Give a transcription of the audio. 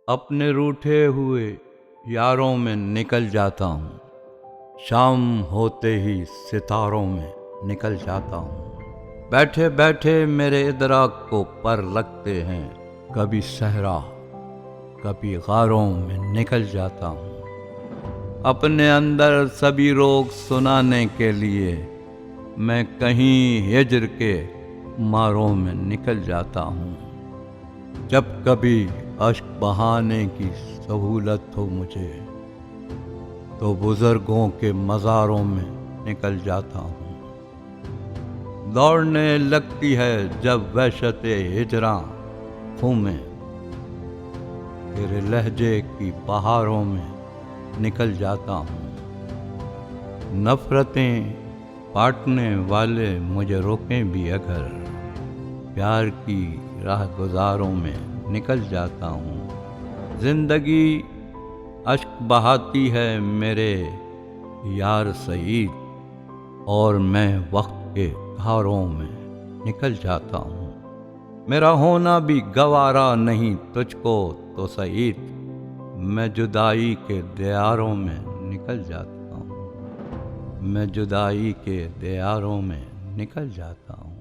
अपने रूठे हुए यारों में निकल जाता हूँ। शाम होते ही सितारों में निकल जाता हूँ। बैठे बैठे मेरे इदराक को पर लगते हैं। कभी सहरा कभी गारों में निकल जाता हूँ। अपने अंदर सभी रोग सुनाने के लिए मैं कहीं हिज्र के मारों में निकल जाता हूँ। जब कभी अश्क बहाने की सहूलत हो मुझे तो बुजुर्गों के मज़ारों में निकल जाता हूँ। दौड़ने लगती है जब वहशते हिजरां में तेरे लहजे की बहारों में निकल जाता हूँ। नफ़रतें बांटने वाले मुझे रोकें भी अगर प्यार की राह गुजारों में निकल जाता हूँ। ज़िंदगी अश्क बहाती है मेरे यार सईद और मैं वक्त के धारों में निकल जाता हूँ। मेरा होना भी गवारा नहीं तुझको तो सईद, मैं जुदाई के दियारों में निकल जाता हूँ। मैं जुदाई के दियारों में निकल जाता हूँ।